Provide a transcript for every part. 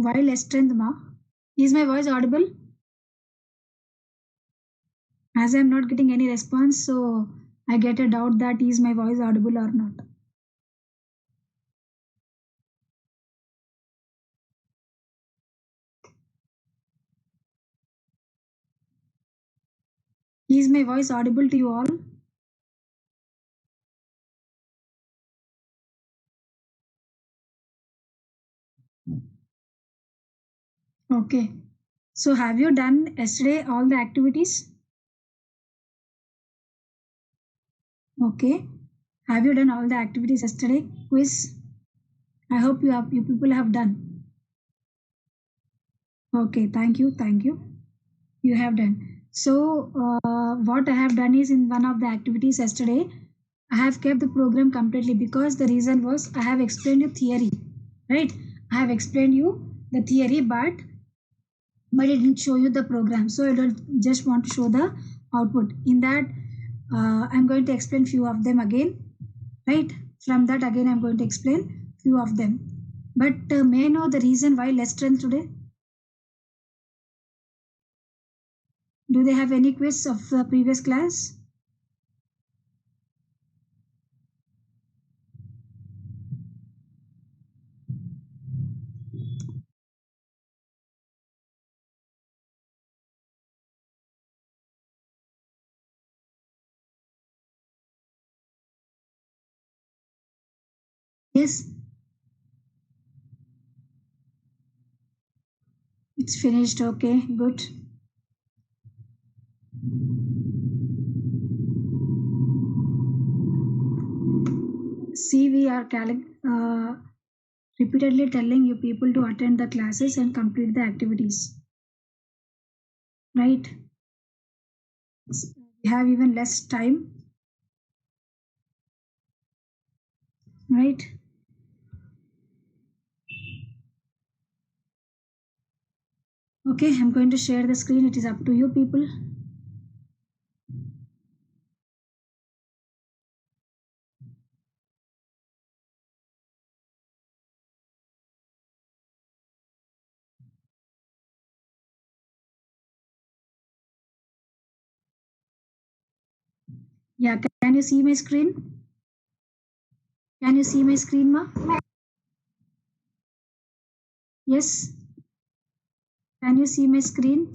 Why less strength, ma? Is my voice audible? As I'm not getting any response, so I get a doubt that is my voice audible or not. Is my voice audible to you all? Okay. So have you done yesterday all the activities? Okay. Have you done all the activities yesterday? Quiz. I hope you people have done. Okay. Thank you. Thank you. You have done. So what I have done is in one of the activities yesterday, I have kept the program completely because the reason was I have explained you theory, right? I have explained you the theory, but I didn't show you the program. So I don't just want to show the output. In that, I'm going to explain few of them again, right? From that again, I'm going to explain few of them. But may I know the reason why less strength today? Do they have any quiz of the previous class? Yes, it's finished. Okay, good. See, we are repeatedly telling you people to attend the classes and complete the activities, right? We have even less time, right? Okay, I'm going to share the screen. It is up to you people. Yeah, can you see my screen? Can you see my screen, ma? Yes. Can you see my screen?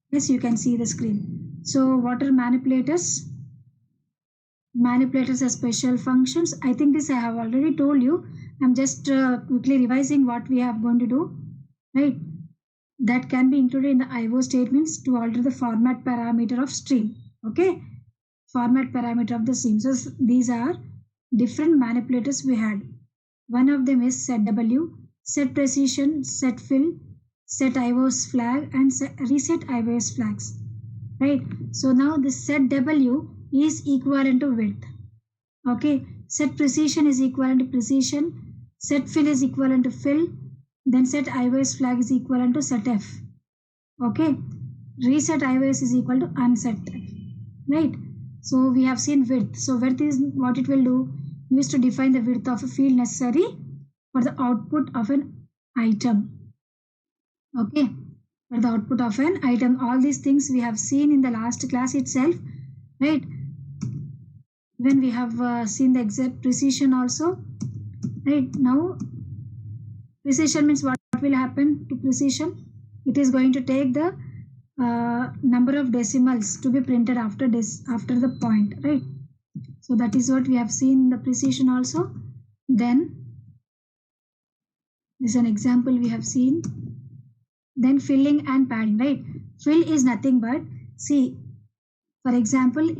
Yes, you can see the screen. So what are manipulators? Manipulators are special functions. I think this I have already told you. I'm just quickly revising what we are going to do, right? That can be included in the IO statements to alter the format parameter of stream. Okay, format parameter of the stream. So these are different manipulators we had. One of them is set W, set precision, set fill, set IOS flag, and reset IOS flags. Right. So now this set W is equivalent to width. Okay. Set precision is equivalent to precision. Set fill is equivalent to fill. Then set IOS flag is equivalent to set F. Okay. Reset IOS is equal to unset F. Right. So we have seen width. So width is what it will do. Used to define the width of a field necessary for the output of an item. Okay, for the output of an item. All these things we have seen in the last class itself, right? When we have seen the exact precision also, right? Now precision means what will happen to precision? It is going to take the number of decimals to be printed after this, after the point, right? So that is what we have seen in the precision also. Then this is an example we have seen. Then filling and padding, right? Fill is nothing but, see, for example,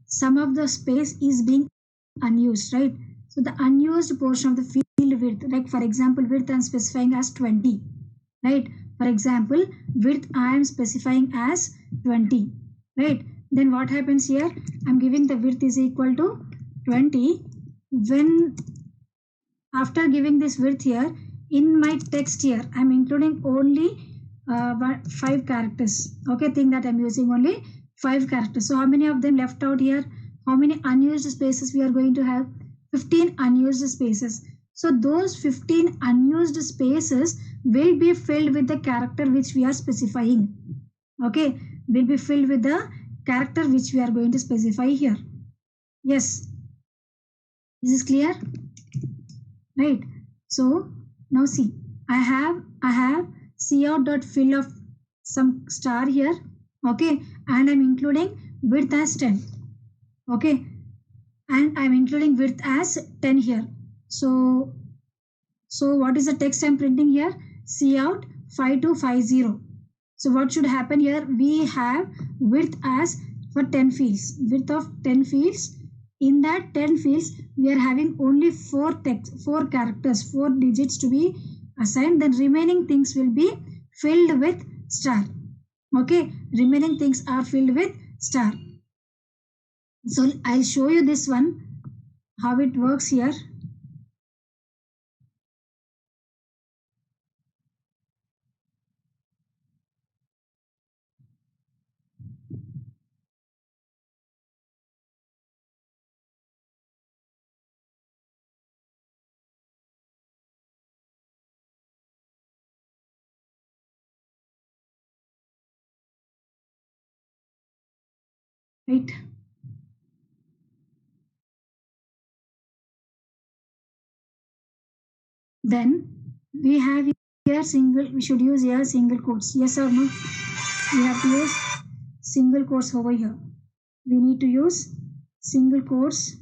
some of the space is being unused, right? So the unused portion of the field width, like for example, width I'm specifying as 20, right? For example, width I am specifying as 20, right? Then what happens here? I'm giving the width is equal to 20. When after giving this width here, in my text here, I'm including only 5 characters. Okay, think that I'm using only 5 characters. So how many of them left out here? How many unused spaces we are going to have? 15 unused spaces. So those 15 unused spaces will be filled with the character which we are specifying. Okay, will be filled with the character which we are going to specify here. Yes, this is clear, right? So now see, I have cout.fill of some star here, okay, and I'm including width as 10, okay, and I'm including width as 10 here. So what is the text I'm printing here? Cout 5250. So what should happen here? We have width as for 10 fields, width of 10 fields. In that 10 fields, we are having only 4 characters, 4 digits to be assigned. Then remaining things will be filled with star. Okay, remaining things are filled with star. So I'll show you this one, how it works here. Right. Then we have here single, we should use here single quotes. Yes or no? We have to use single quotes over here. We need to use single quotes.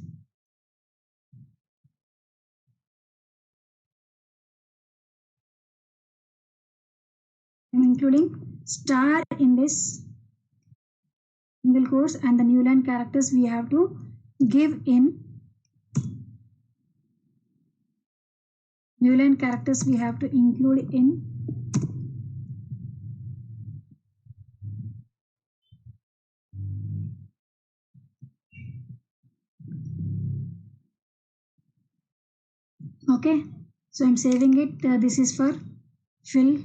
I'm including star in this single quotes, and the new line characters we have to give in new line characters we have to include in okay. So I'm saving it. This is for fill.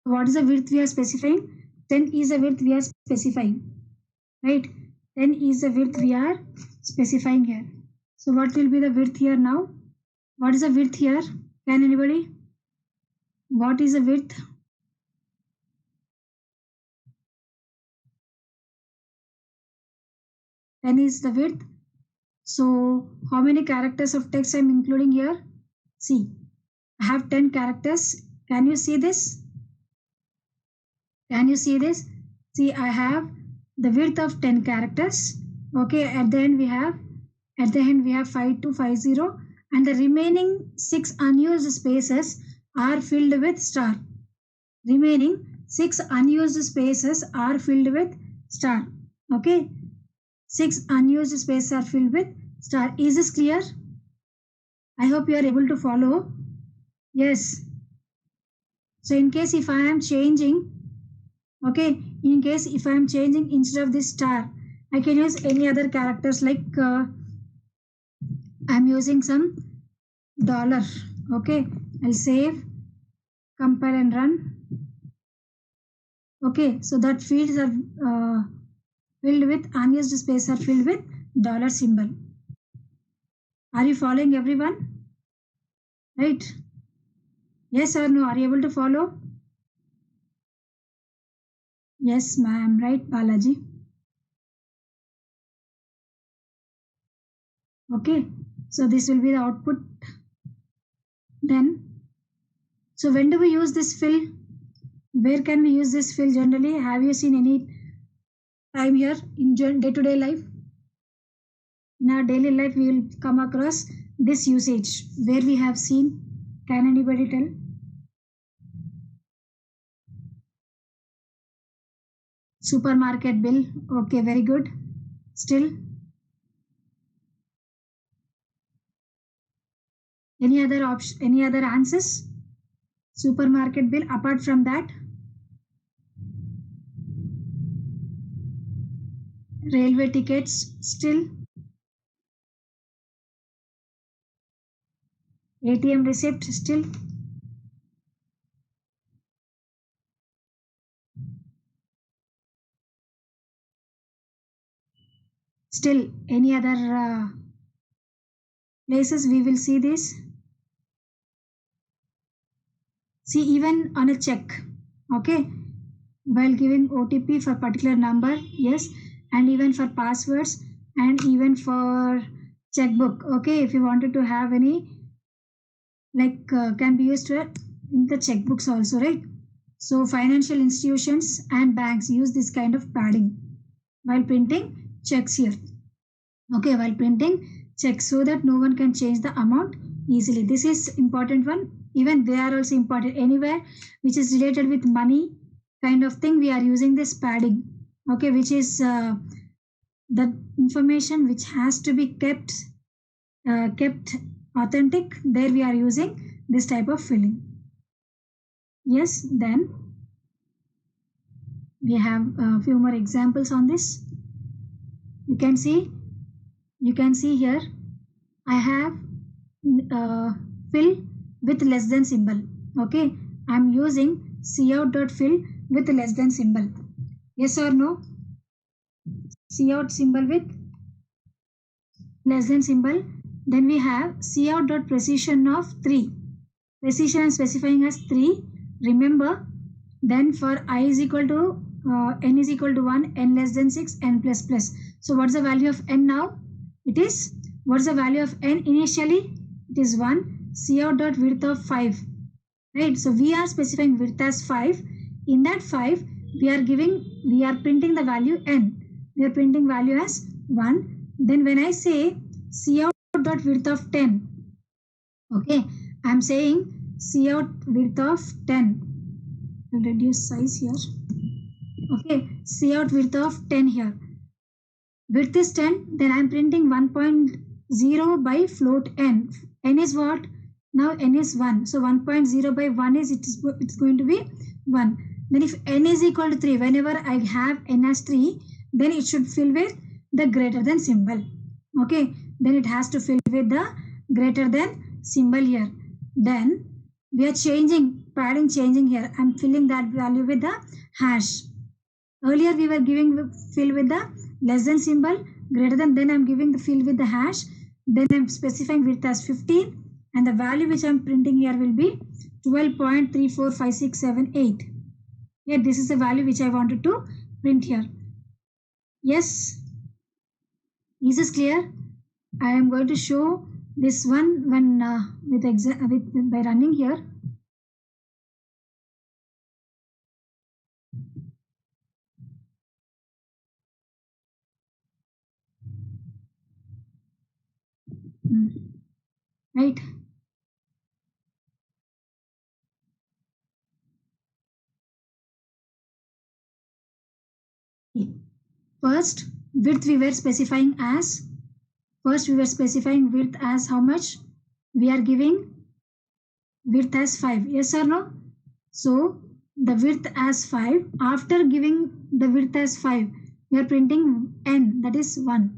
What is the width we are specifying? 10 is the width we are specifying, right? 10 is the width we are specifying here. So what will be the width here now? What is the width here? Can anybody? What is the width? 10 is the width. So how many characters of text I'm including here? See, I have 10 characters. Can you see this? Can you see this? See, I have the width of 10 characters. Okay, at the end we have 5250, and the remaining 6 unused spaces are filled with star. Remaining 6 unused spaces are filled with star. Okay, 6 unused spaces are filled with star. Is this clear? I hope you are able to follow. Yes. So in case if I am changing, okay, in case if I am changing, instead of this star, I can use any other characters, like I'm using some dollar. Okay, I'll save, compile and run. Okay, so that fields are filled with unused space are filled with dollar symbol. Are you following, everyone? Right? Yes or no? Are you able to follow? Yes, ma'am. Right, Balaji? Okay, so this will be the output. Then, so when do we use this fill? Where can we use this fill generally? Have you seen any time here in day-to-day life? In our daily life, we will come across this usage. Where we have seen? Can anybody tell? Supermarket bill. Okay, very good. Still, any other option? Any other answers? Supermarket bill. Apart from that, Railway tickets still. ATM receipt still. Still any other places we will see this. See, even on a check, okay, while giving OTP for particular number, yes, and even for passwords and even for checkbook, okay, if you wanted to have any, like can be used in the checkbooks also, right? So financial institutions and banks use this kind of padding while printing checks here, okay, while printing checks, so that no one can change the amount easily. This is important one. Even they are also important. Anywhere which is related with money kind of thing, we are using this padding, okay, which is the information which has to be kept authentic. There we are using this type of filling. Yes, then we have a few more examples on this. You can see here I have fill with less than symbol, okay. I'm using cout.fill with less than symbol. Yes or no? Cout symbol with less than symbol. Then we have cout.precision of 3. Precision I'm specifying as 3. Remember, then for I is equal to n is equal to 1, n less than 6, n plus plus. So what's the value of n now? It is, what's the value of n initially? It is 1. Cout.width of 5. Right? So we are specifying width as 5. In that 5, we are printing the value n. We are printing value as 1. Then when I say cout.width of 10, okay, I am saying cout width of 10. I'll reduce size here. Okay, cout width of 10 here. Width is 10, then I am printing 1.0 by float n. N is what? Now n is 1. So 1.0 by 1 is, it's going to be 1. Then if n is equal to 3, whenever I have n as 3, then it should fill with the greater than symbol. Okay, then it has to fill with the greater than symbol here. Then we are padding changing here. I'm filling that value with the hash. Earlier we were giving fill with the less than symbol, greater than, then I'm giving the fill with the hash. Then I'm specifying width as 15, and the value which I'm printing here will be 12.345678. Yeah, this is the value which I wanted to print here. Yes, is this clear? I am going to show this one when by running here. Right. First, width we were specifying as, how much? We are giving width as 5. Yes or no? So the width as 5. After giving the width as 5, we are printing n, that is 1.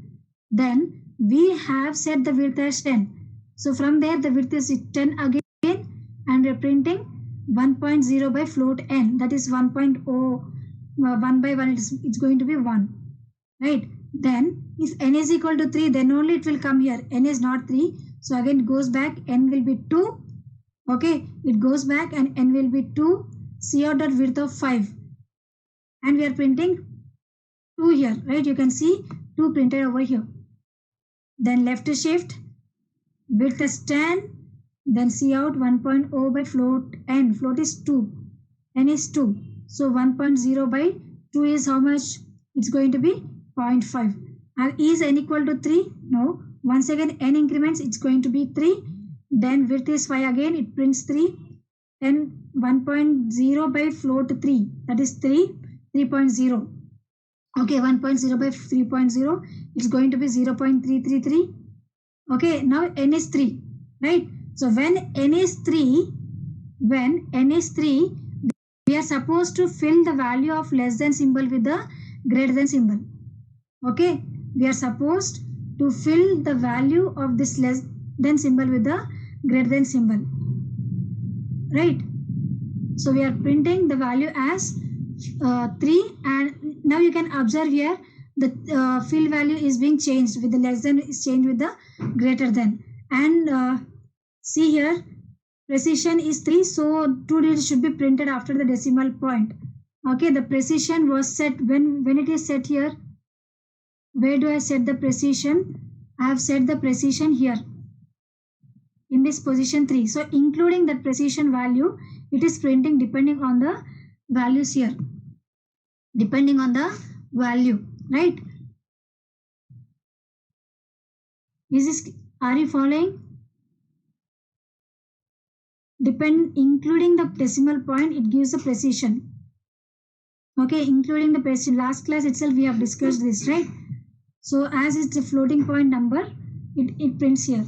Then we have set the width as 10. So from there the width is 10 again, and we are printing 1.0 by float n, that is 1.0, 1 by 1, it's going to be 1. Right? Then if n is equal to 3, then only it will come here. N is not 3. So again it goes back, n will be 2. Okay, it goes back and n will be 2. Cout.width of 5. And we are printing 2 here. Right? You can see 2 printed over here. Then left shift, width is 10. Then cout 1.0 by float n. Float is 2. N is 2. So 1.0 by 2 is how much? It's going to be 0.5. Is n equal to 3? No. Once again n increments, it's going to be 3. Then width is 5 again, it prints 3. Then 1.0 by float 3, that is 3.0. Okay, 1.0 by 3.0, it's going to be 0.333. Okay, now n is 3, right? So when n is 3, we are supposed to fill the value of less than symbol with the greater than symbol. Okay, we are supposed to fill the value of this less than symbol with the greater than symbol, right? So we are printing the value as 3, and now you can observe here the fill value is being changed with the less than is changed with the greater than, and see here precision is 3, so 2 digits should be printed after the decimal point. Okay, the precision was set when it is set here. Where do I set the precision? I have set the precision here in this position 3. So including that precision value, it is printing depending on the values here. Depending on the value, right? Are you following? Including the decimal point, it gives the precision. Okay, including the precision. Last class itself we have discussed this, right? So as it's a floating point number, it prints here.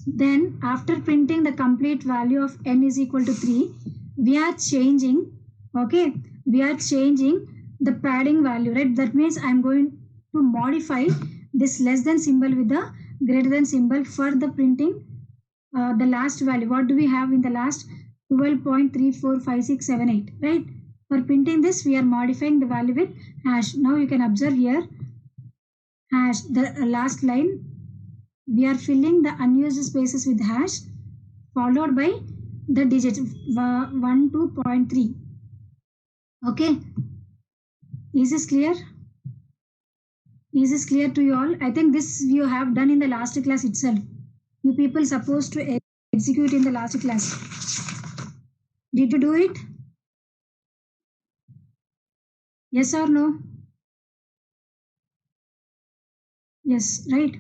Then after printing the complete value of n is equal to 3, we are changing, okay, we are changing the padding value, right? That means I'm going to modify this less than symbol with the greater than symbol for the printing the last value. What do we have in the last? 12.345678, right? For printing this, we are modifying the value with hash. Now you can observe here, hash, the last line, we are filling the unused spaces with hash followed by the digit 12.3. Okay, is this clear? Is this clear to you all? I think this you have done in the last class itself. You people supposed to execute in the last class. Did you do it? Yes or no? Yes, right?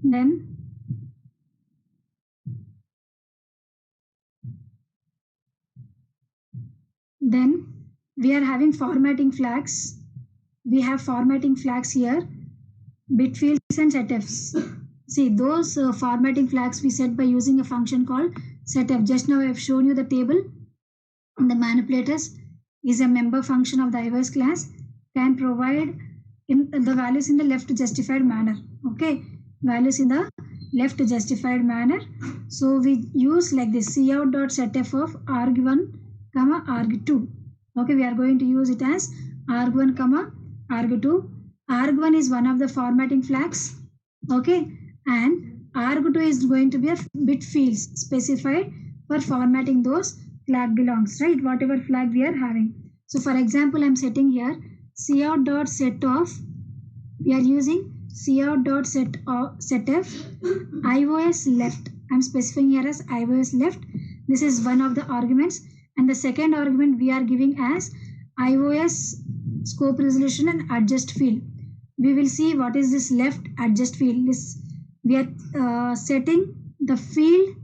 Then we are having formatting flags. We have formatting flags here, bit fields and setfs. See, those formatting flags we set by using a function called setf. Just now I have shown you the table. The manipulators is a member function of the iOS class, can provide in the values in the left justified manner. Okay, values in the left justified manner. So we use like this, cout.setf of arg1 comma arg2. Okay, we are going to use it as arg1 comma arg2. arg1 is one of the formatting flags. Okay, and arg2 is going to be a bit fields specified for formatting those flag belongs, right? Whatever flag we are having. So for example, I'm setting here cout.set of, we are using cout.setf iOS left. I'm specifying here as iOS left. This is one of the arguments, and the second argument we are giving as iOS scope resolution and adjust field. We will see what is this left adjust field. This we are setting the field.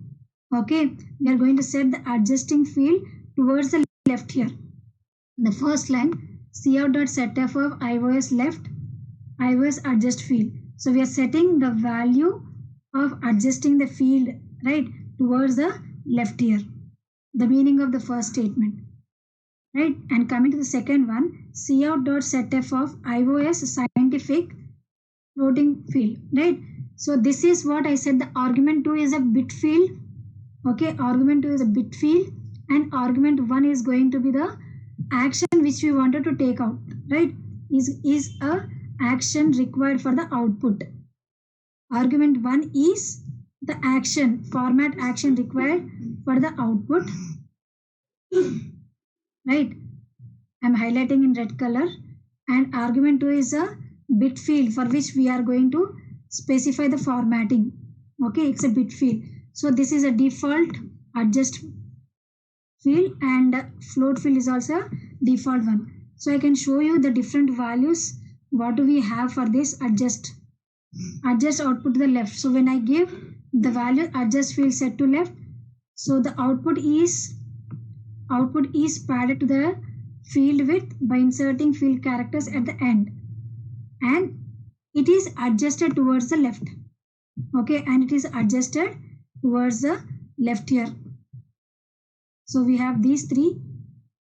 Okay, we are going to set the adjusting field towards the left here. The first line, cout.setf of iOS left, iOS adjust field. So we are setting the value of adjusting the field, right, towards the left here. The meaning of the first statement, right? And coming to the second one, cout.setf of iOS scientific floating field, right? So this is what I said, the argument 2 is a bit field. Okay, argument 2 is a bit field, and argument 1 is going to be the action which we wanted to take out, right? Is a action required for the output. Argument 1 is the action, format action required for the output, right? I'm highlighting in red color. And argument 2 is a bit field for which we are going to specify the formatting. Okay, it's a bit field. So this is a default adjust field, and float field is also a default one. So I can show you the different values. What do we have for this adjust output to the left? So when I give the value adjust field set to left, so the output is padded to the field width by inserting field characters at the end, and it is adjusted towards the left. Okay, and it is adjusted towards the left here. So we have these three.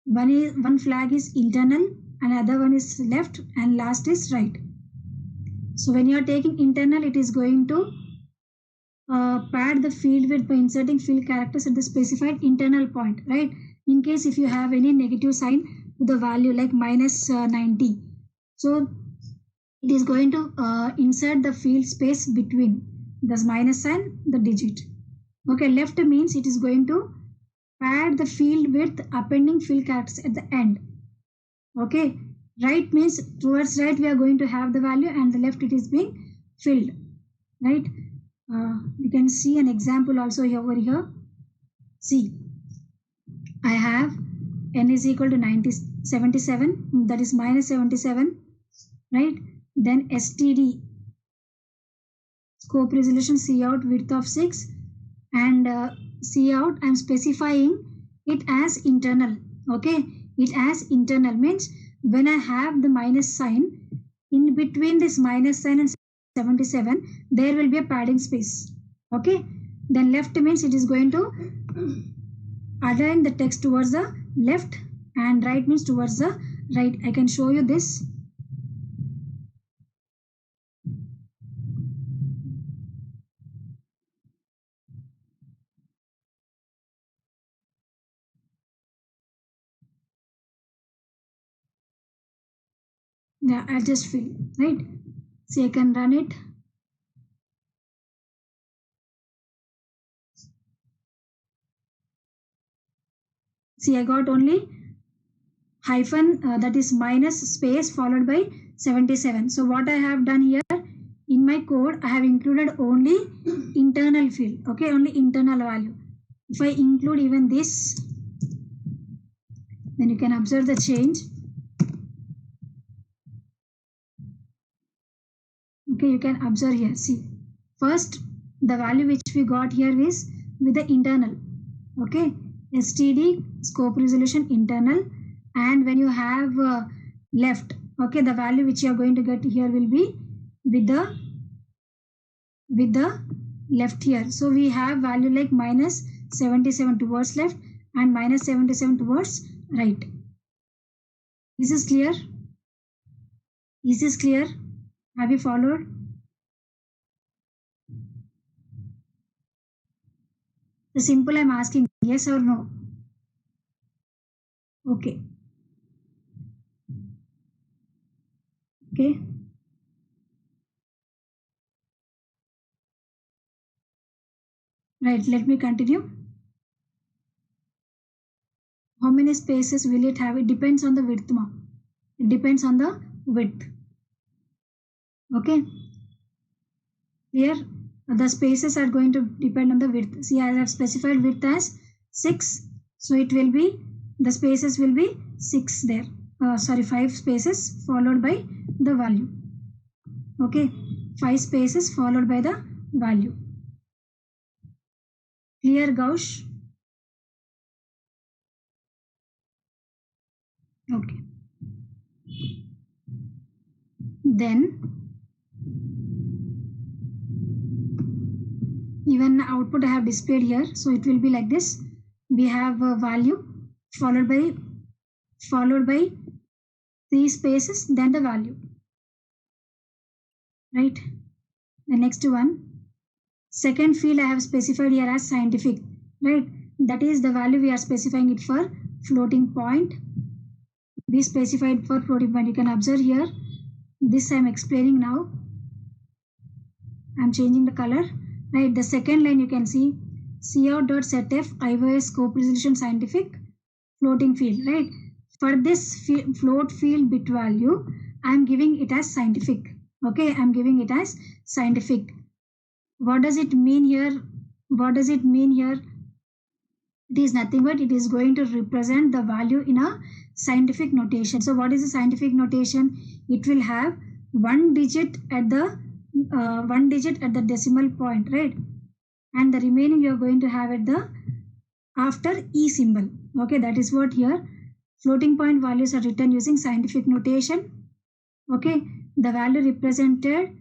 One flag is internal another one is left, and last is right. So when you are taking internal, it is going to pad the field width by inserting field characters at the specified internal point, right? In case if you have any negative sign to the value like minus 90, so it is going to insert the field space between this minus sign, the digit. Okay, left means it is going to pad the field width appending field characters at the end. Okay, right means towards right we are going to have the value, and the left it is being filled, right? You can see an example also here over here. See, I have n is equal to 77, that is minus 77, right? Then STD, scope resolution, C out width of 6, and C out I am specifying it as internal. Okay, it as internal means when I have the minus sign, in between this minus sign and 77 there will be a padding space. Okay, then left means it is going to align the text towards the left, and right means towards the right. I can show you this. Yeah, I just fill, right? See, I can run it. See, I got only hyphen, that is minus space followed by 77. So what I have done here in my code, I have included only internal field. Okay, only internal value. If I include even this, then you can observe the change. Okay, you can observe here. See, first the value which we got here is with the internal. Okay, STD, scope resolution, internal, and when you have left, okay, the value which you are going to get here will be with the left here. So we have value like minus 77 towards left and minus 77 towards right. Is this clear? Is this clear? Have you followed? The simple I'm asking, yes or no? Okay. Okay. Right, let me continue. How many spaces will it have? It depends on the width. It depends on the width. Okay. Here the spaces are going to depend on the width. See, I have specified width as 6. So it will be, the spaces will be 6 there. 5 spaces followed by the value. Okay. 5 spaces followed by the value. Clear, Gaush? Okay. Then even output I have displayed here, so it will be like this. We have a value followed by 3 spaces, then the value, right? The next one, second field I have specified here as scientific, right? That is the value we are specifying it for floating point. We specified for floating point. You can observe here, this I am explaining now. I am changing the color, right? The second line you can see cout.setf IOS scope resolution scientific floating field, right? For this float field bit value, I am giving it as scientific. Okay, I am giving it as scientific. What does it mean here? What does it mean here? It is nothing but it is going to represent the value in a scientific notation. So what is the scientific notation? It will have one digit at the decimal point, right? And the remaining you are going to have at the after E symbol. Okay, that is what here floating point values are written using scientific notation. Okay, the value represented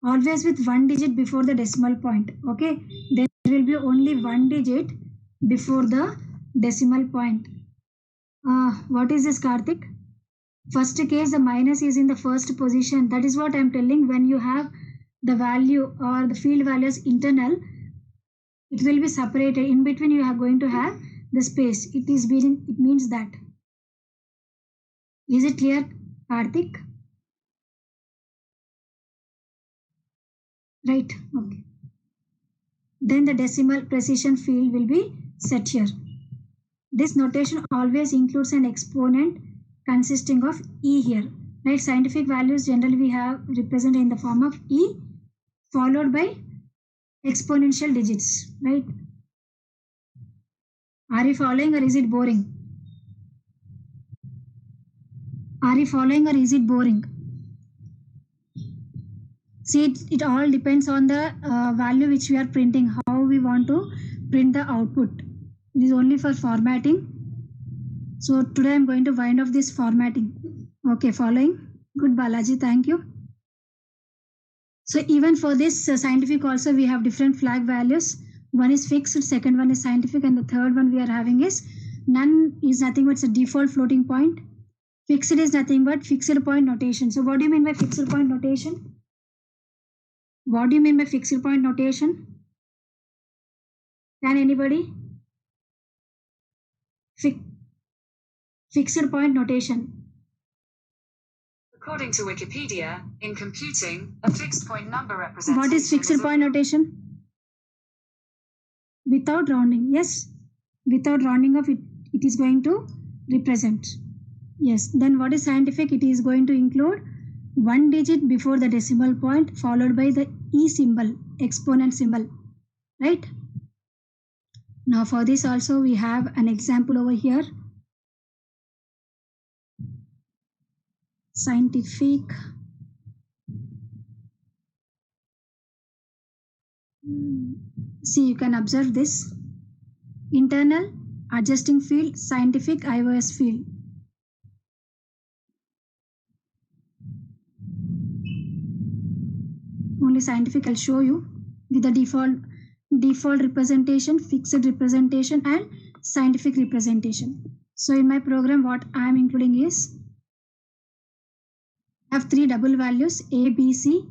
always with one digit before the decimal point. Okay, there will be only one digit before the decimal point. What is this, Karthik? First case, the minus is in the first position. That is what I am telling. When you have the value or the field values internal, it will be separated. In between, you are going to have the space. It means that. Is it clear, Karthik? Right. Okay. Then the decimal precision field will be set here. This notation always includes an exponent consisting of e here. Right. Scientific values generally we have represented in the form of e followed by exponential digits. Right. Are you following or is it boring? Are you following or is it boring? See, it all depends on the value which we are printing, how we want to print the output. It is only for formatting. So today I am going to wind off this formatting. Okay, following? Good, Balaji, thank you. So even for this scientific also we have different flag values. One is fixed, second one is scientific, and the third one we are having is none is nothing but it's a default floating point. Fixed is nothing but fixed point notation. So what do you mean by fixed point notation? What do you mean by fixed point notation? Can anybody? Fixed point notation. According to Wikipedia, in computing, a fixed point number representation. What is fixed point notation? Without rounding. Yes. Without rounding off, it is going to represent. Yes. Then what is scientific? It is going to include one digit before the decimal point followed by the e symbol, exponent symbol. Right? Now for this also we have an example over here. Scientific. See, you can observe this. Internal, adjusting field, scientific, IOS field. Only scientific I'll show you with the default representation, fixed representation, and scientific representation. So in my program, what I am including is I have three double values A, B, C.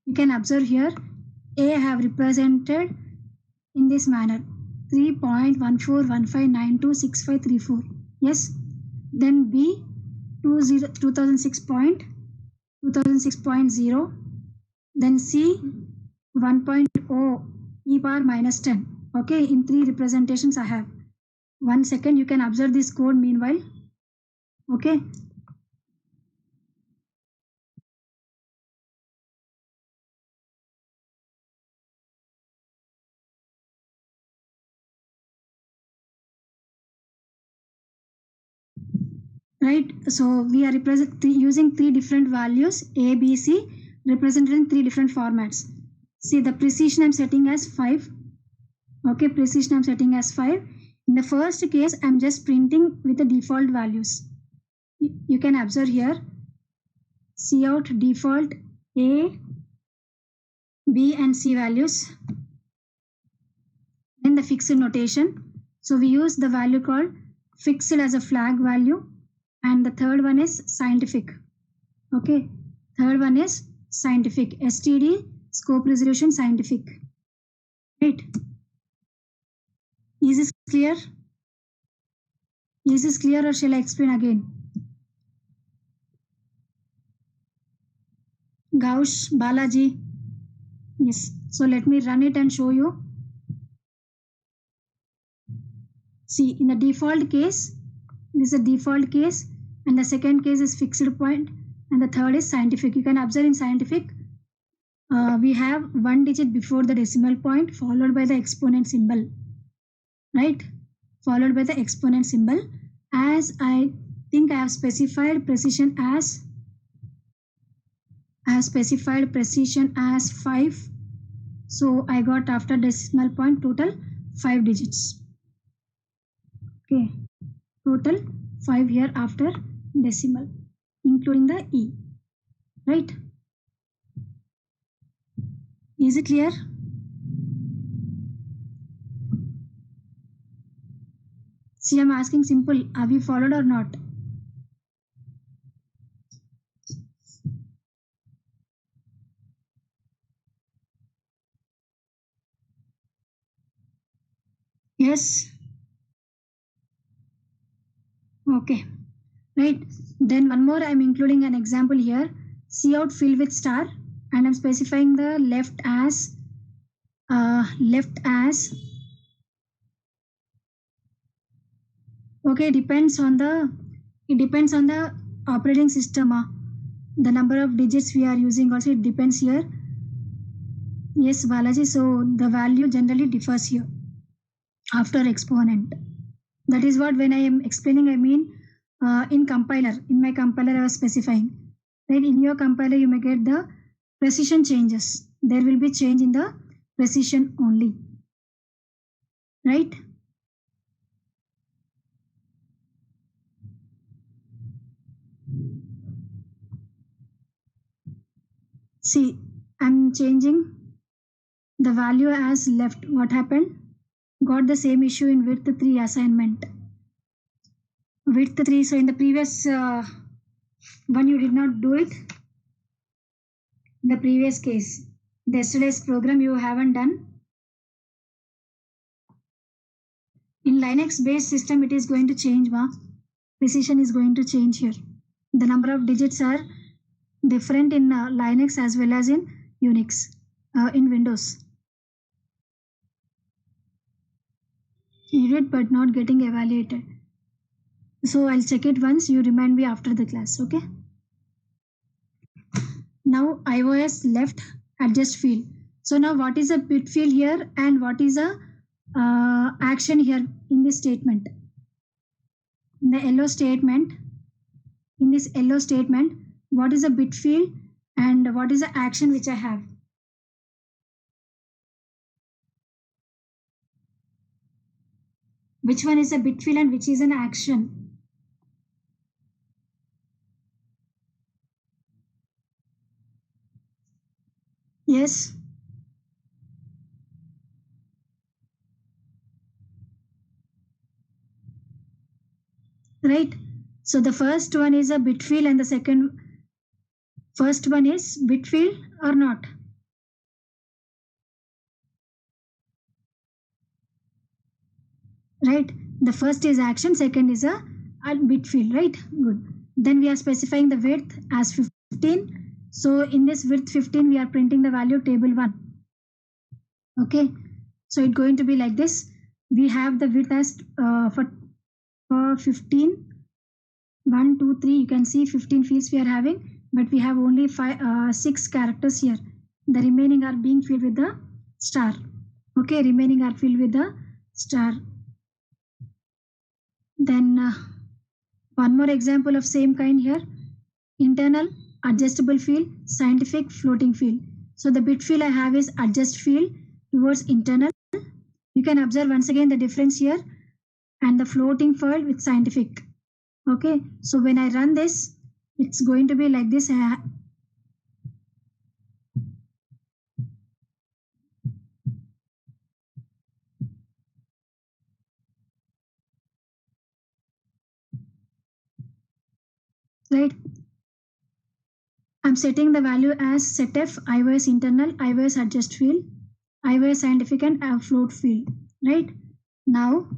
You can observe here A I have represented in this manner 3.1415926534. Yes. Then B 2006.0. Then C 1.0 e power minus 10. Okay, in three representations I have. 1 second, you can observe this code meanwhile. Okay. Right, so we are using three different values A, B, C represented in three different formats. See, the precision I'm setting as 5. Okay, precision I'm setting as 5. In the first case, I'm just printing with the default values. You can observe here, Cout default A, B and C values. Then the fixed notation. So we use the value called fixed as a flag value. And the third one is scientific. Okay, third one is scientific. STD, scope resolution, scientific. Right. Is this clear? Is this clear or shall I explain again? Gaush, Balaji. Yes. So let me run it and show you. See, in the default case, this is a default case, and the second case is fixed point, and the third is scientific. You can observe in scientific, we have one digit before the decimal point followed by the exponent symbol, right? Followed by the exponent symbol. As I think I have specified precision as 5. So I got after decimal point total 5 digits. Okay, total 5 here after decimal, including the E, right? Is it clear? See, I'm asking simple, have you followed or not? Yes. Okay. Right. Then one more, I'm including an example here. Cout field with star, and I'm specifying the left as okay, it depends on the operating system. The number of digits we are using also it depends here. Yes, Balaji. So the value generally differs here after exponent. That is what when I am explaining, I mean in my compiler I was specifying. Right, in your compiler you may get the precision changes. There will be change in the precision only. Right? See, I'm changing the value as left. What happened? Got the same issue in width 3 assignment. Width 3, so in the previous one you did not do it. In the previous case, yesterday's program you haven't done. In Linux based system it is going to change. Precision is going to change here. The number of digits are different in Linux as well as in Unix, in Windows. You did but not getting evaluated. So I'll check it once, you remind me after the class, okay? Now iOS left adjust field. So now what is a bit field here and what is a action here in this statement? In the yellow statement, what is a bit field and what is the action which I have? Which one is a bit field and which is an action? Yes. Right. So the first one is a bit field and the first one is bit field or not? Right. The first is action, second is a bit field, right? Good. Then we are specifying the width as 15. So in this width 15, we are printing the value table 1. Okay. So it's going to be like this. We have the width as for 15. 1, 2, 3. You can see 15 fields we are having, but we have only 6 characters here. The remaining are being filled with the star. Okay, remaining are filled with the star. Then one more example of same kind here. Internal, adjustable field, scientific, floating field. So the bit field I have is adjust field towards internal. You can observe once again the difference here, and the floating field with scientific. Okay, so when I run this, it's going to be like this. Right. I'm setting the value as setf, iOS internal, iOS adjust field, iOS scientific and float field. Right. Now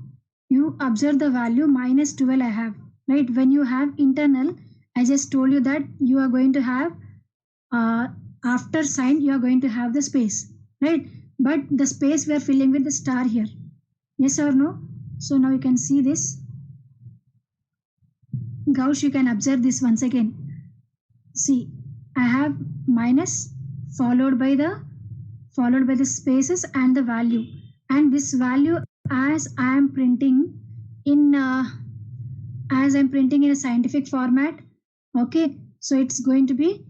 you observe the value minus 12 I have. Right. When you have internal, I just told you that you are going to have after sign you are going to have the space. Right. But the space we are filling with the star here. Yes or no? So now you can see this. Gauss, you can observe this once again. See, I have minus followed by the spaces and the value, and this value as I am printing in a scientific format. Okay, so it's going to be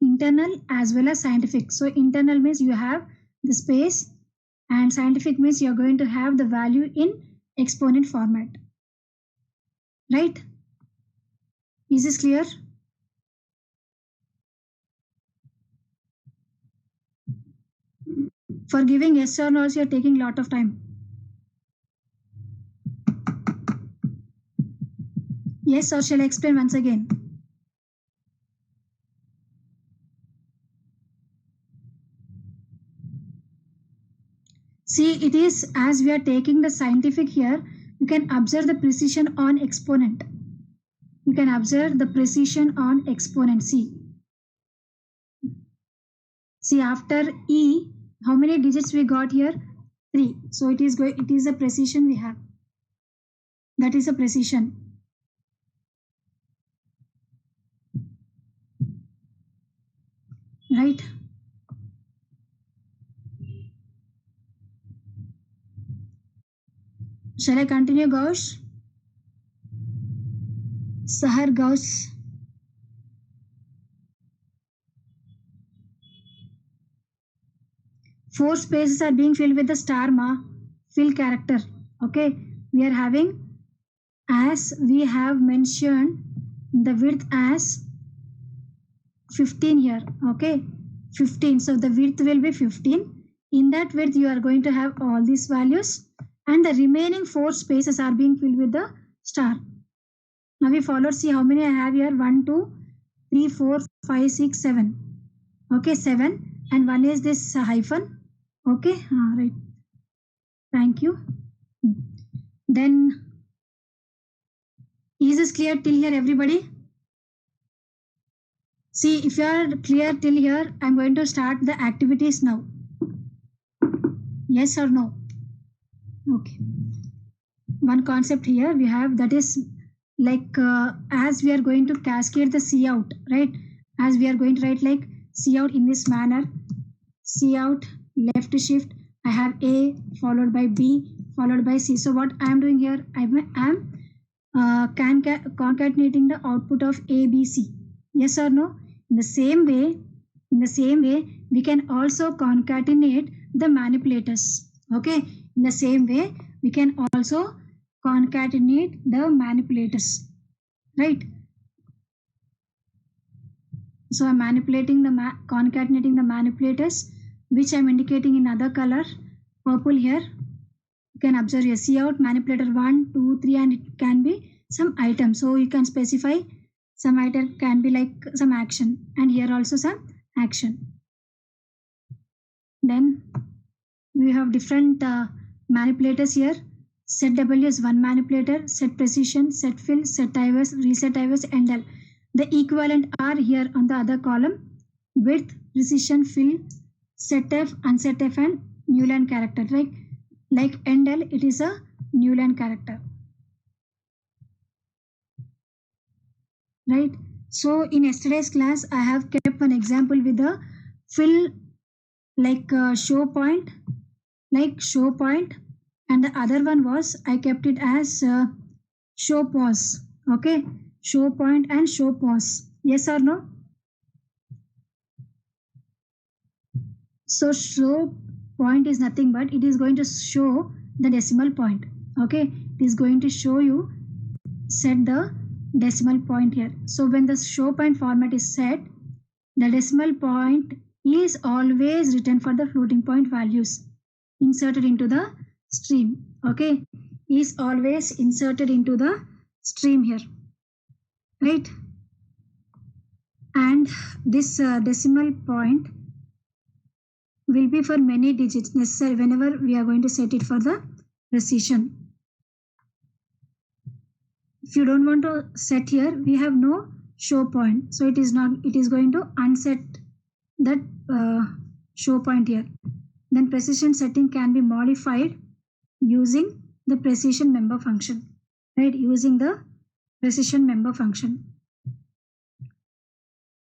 internal as well as scientific. So internal means you have the space, and scientific means you're going to have the value in exponent format. Right? Is this clear? For giving yes or no, you're taking a lot of time. Yes, or shall I explain once again? See, it is as we are taking the scientific here, you can observe the precision on exponent. You can observe the precision on exponent. See, after E, how many digits we got here? 3. So it is a precision we have. That is a precision. Right? Shall I continue, Gauss? Sahar Gauss. Four spaces are being filled with the star fill character. Okay, we are having, as we have mentioned, the width as 15 here. Okay, 15. So the width will be 15. In that width, you are going to have all these values, and the remaining four spaces are being filled with the star. Now we follow. See how many I have here: 1, 2, 3, 4, 5, 6, 7. Okay, 7, and one is this hyphen. Okay, right. Thank you. Then, is this clear till here, everybody? See, if you are clear till here, I'm going to start the activities now. Yes or no? Okay. One concept here we have, that is like as we are going to cascade the C out, right? As we are going to write like C out in this manner. C out, left shift, I have A followed by B followed by C. So what I am doing here, I am concatenating the output of A, B, C. Yes or no? In the same way, we can also concatenate the manipulators. Okay. In the same way, we can also concatenate the manipulators. Right. So I'm manipulating the concatenating the manipulators, which I'm indicating in other color, purple here. You can observe your C out, manipulator 1, 2, 3, and it can be some item. So you can specify some item can be like some action, and here also some action. Then we have different manipulators here. Set W is one manipulator, set precision, set fill, set IVS, reset IVS, and L. The equivalent are here on the other column: width, precision, fill, set F, unset F, and Newland character. Right? Like end L, it is a Newland character. Right? So in yesterday's class, I have kept one example with the fill, like show point, and the other one was I kept it as show pause. Okay, show point and show pause. Yes or no? So show point is nothing but it is going to show the decimal point. Okay, it is going to show you set the decimal point here. So when the show point format is set, the decimal point is always written for the floating point values inserted into the stream. Okay, is always inserted into the stream here, right? And this decimal point will be for many digits necessary whenever we are going to set it for the precision. If you don't want to set here, we have no show point, so it is going to unset that show point here. Then precision setting can be modified using the precision member function, right? Using the precision member function.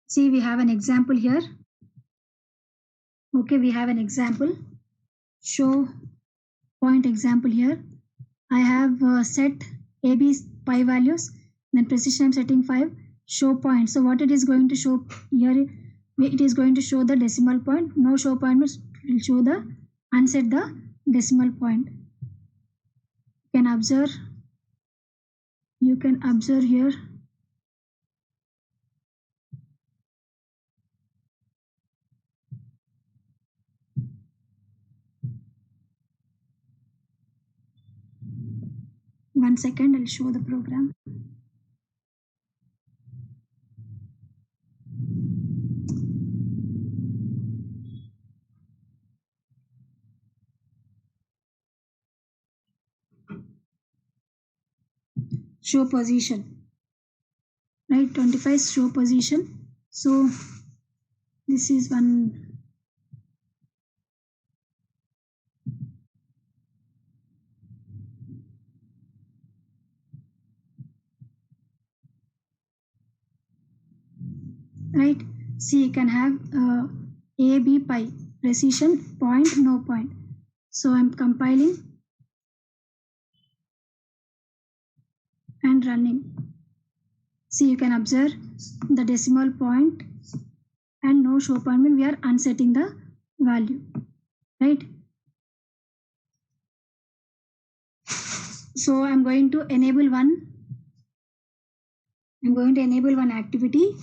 See, we have an example here. Okay, we have an example. Show point example here. I have set AB pi values, then precision I'm setting 5, show point. So what it is going to show here, it is going to show the decimal point. No show point means it will show the unset the decimal point. You can observe here. One second, I'll show the program. show position, right? 25 is show position. So this is one. Right, see, you can have a b pi, precision, point, no point. So I'm compiling and running. See, you can observe the decimal point and no show point mean we are unsetting the value, right? So I'm going to enable one activity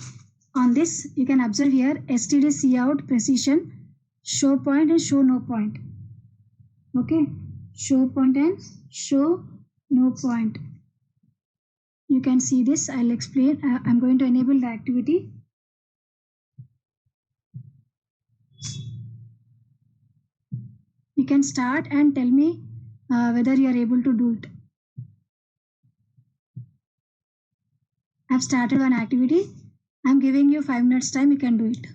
on this. You can observe here std cout precision, show point and show no point. Okay, show point and show no point. You can see this. I'll explain. I'm going to enable the activity. You can start and tell me whether you are able to do it. I've started one activity. I'm giving you 5 minutes time. You can do it.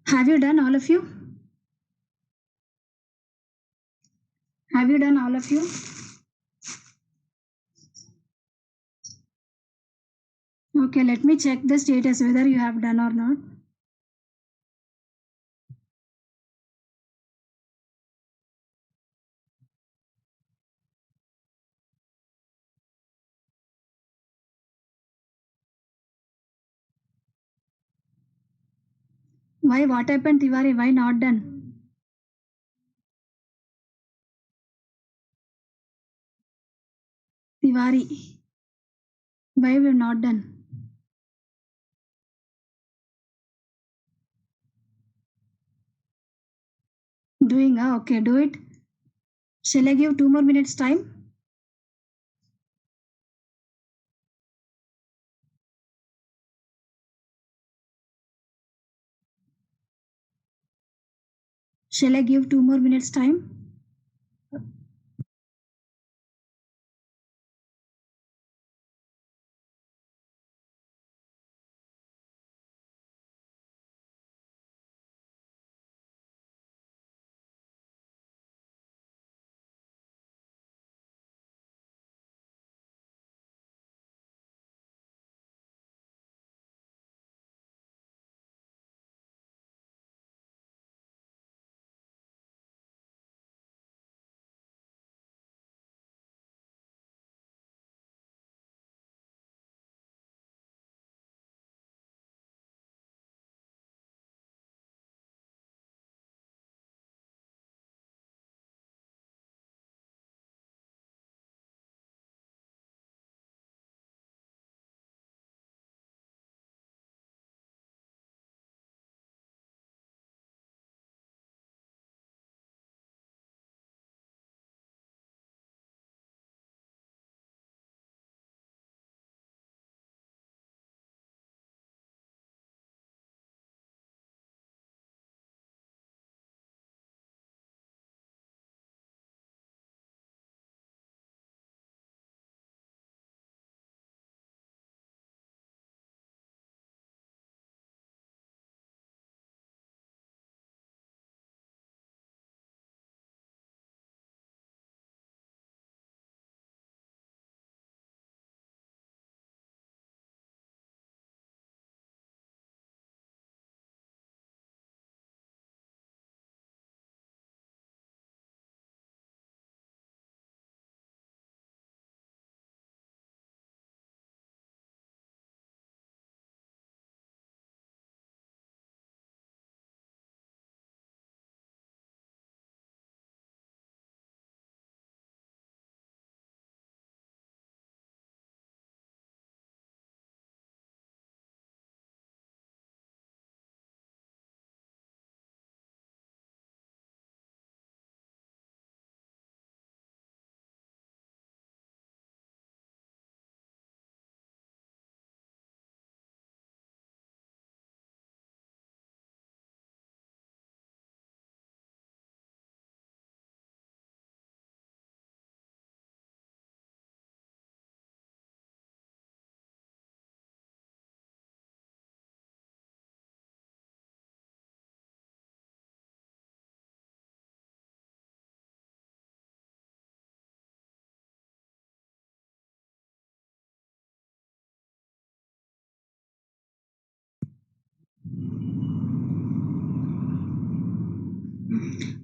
Have you done all of you? Have you done all of you? Okay, let me check the status whether you have done or not. Why? What happened, Tiwari? Why not done? Tiwari, why we have not done? Doing, okay, do it. Shall I give 2 more minutes time? Shall I give 2 more minutes time?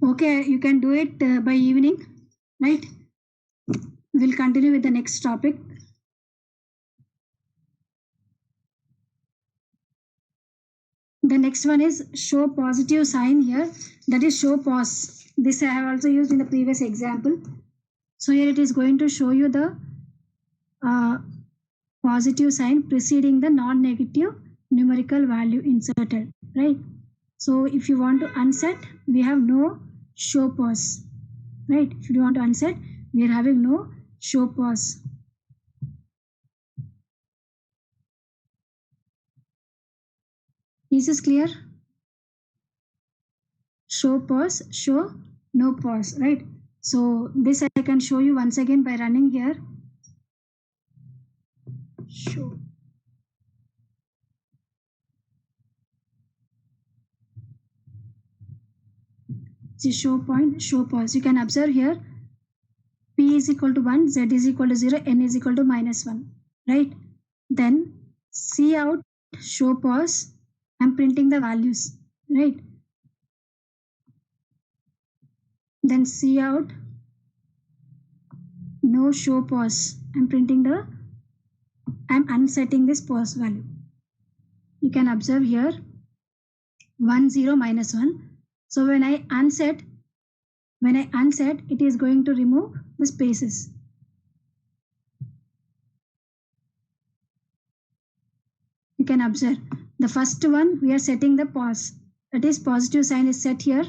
Okay, you can do it by evening, right? We'll continue with the next topic. The next one is show positive sign here. That is show pause. This I have also used in the previous example. So here it is going to show you the uh, positive sign preceding the non-negative numerical value inserted, right? So if you want to unset, we have no show pause, right? If you want to unset, we are having no show pause. Is this clear? Show pause, show no pause, right? So this I can show you once again by running here. Show. See, show point, show pause. You can observe here P is equal to 1, Z is equal to 0, N is equal to -1. Right? Then C out, show pause. I'm printing the values. Right? Then C out, no show pause. I'm unsetting this pause value. You can observe here 1 0 -1. So when I unset, it is going to remove the spaces. You can observe the first one we are setting the pause, that is positive sign is set here.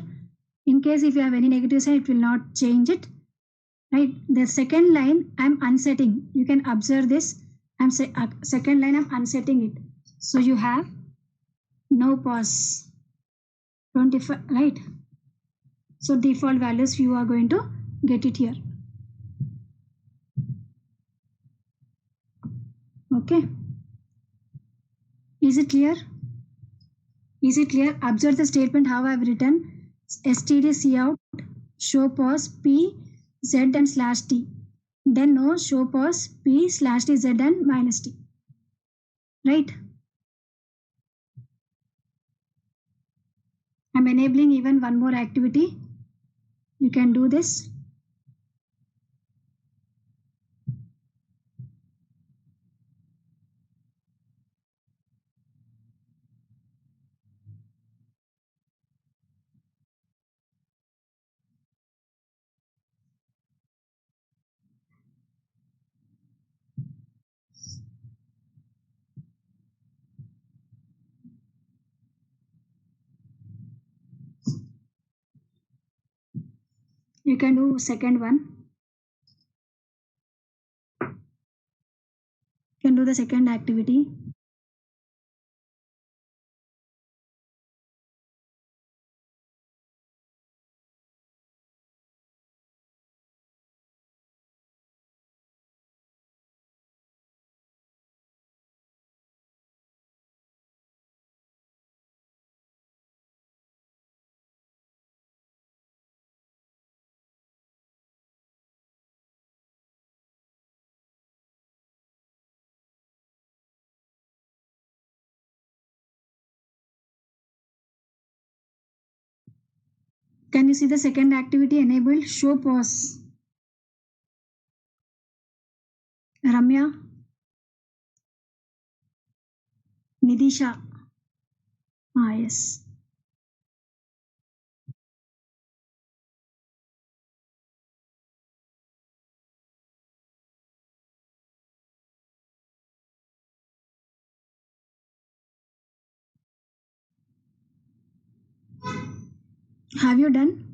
In case if you have any negative sign, it will not change it. Right? The second line I'm unsetting. You can observe this. Second line I'm unsetting it. So you have no pause. 25, right? So default values you are going to get it here. Okay. Is it clear? Is it clear? Observe the statement how I have written std cout show pause p z and slash t. Then no show pause p slash t z and minus t. Right? I'm enabling even one more activity. You can do this. You can do second one. You can do the second activity. Can you see the second activity enabled? Show pause. Ramya, Nidisha. Yes. Have you done?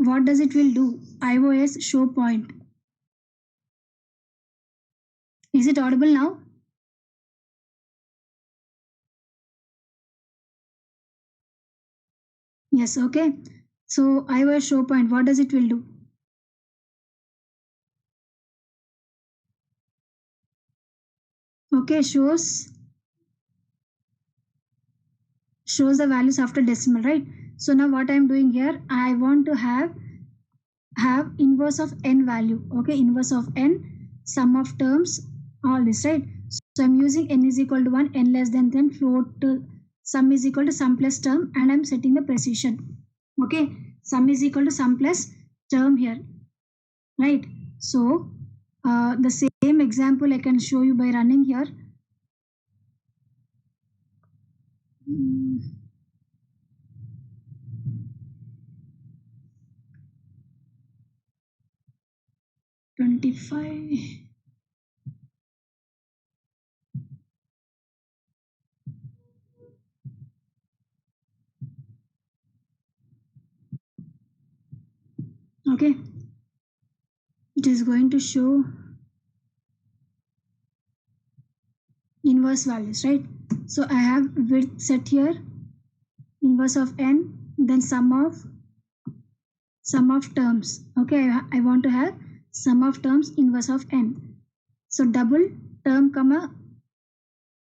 what does it will do? iOS show point. Is it audible now? Yes, okay. So iOS show point, what does it will do? Okay, shows the values after decimal, right? So now what I'm doing here, I want to have inverse of n value. Okay, inverse of n, sum of terms, all this, right? So I'm using n is equal to 1, n less than 10, float sum is equal to sum plus term, and I'm setting the precision. Okay, sum is equal to sum plus term here, right? So the same example I can show you by running here. Hmm. 25. Okay, it is going to show inverse values, right? So I have width set here, inverse of n, then sum of terms. Okay, I want to have sum of terms inverse of n. So double term comma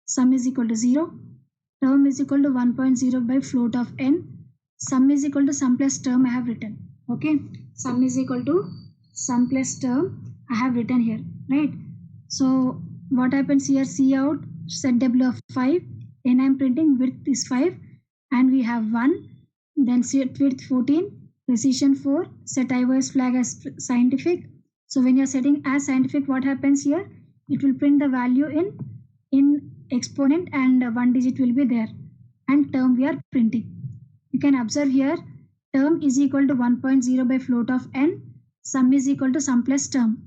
sum is equal to 0, term is equal to 1.0 by float of n, sum is equal to sum plus term I have written. Okay, sum is equal to sum plus term I have written here, right? So what happens here, C out, set W of 5, and I'm printing width is 5, and we have 1, then set width 14, precision 4, set iOS flag as scientific. So when you're setting as scientific, what happens here, it will print the value in exponent, and one digit will be there, and term we are printing. You can observe here, term is equal to 1.0 by float of n, sum is equal to sum plus term.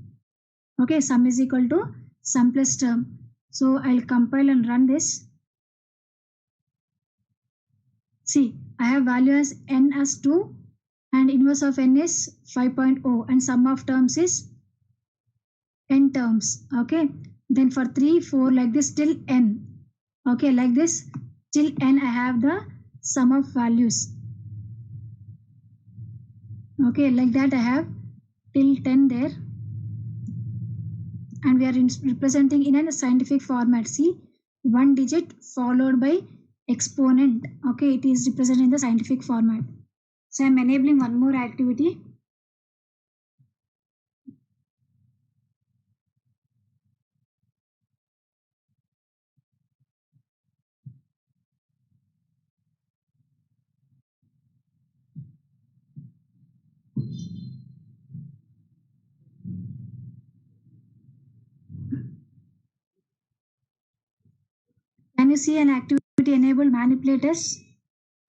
Okay, sum is equal to sum plus term. So I'll compile and run this. See, I have value as n as 2, and inverse of n is 5.0, and sum of terms is n terms. Okay, then for 3, 4 like this till n. Okay, like this till n I have the sum of values. Okay, like that I have till 10 there, and we are representing in a scientific format. See, one digit followed by exponent. Okay, it is represented in the scientific format. So I'm enabling one more activity. Can you see an activity enabled manipulators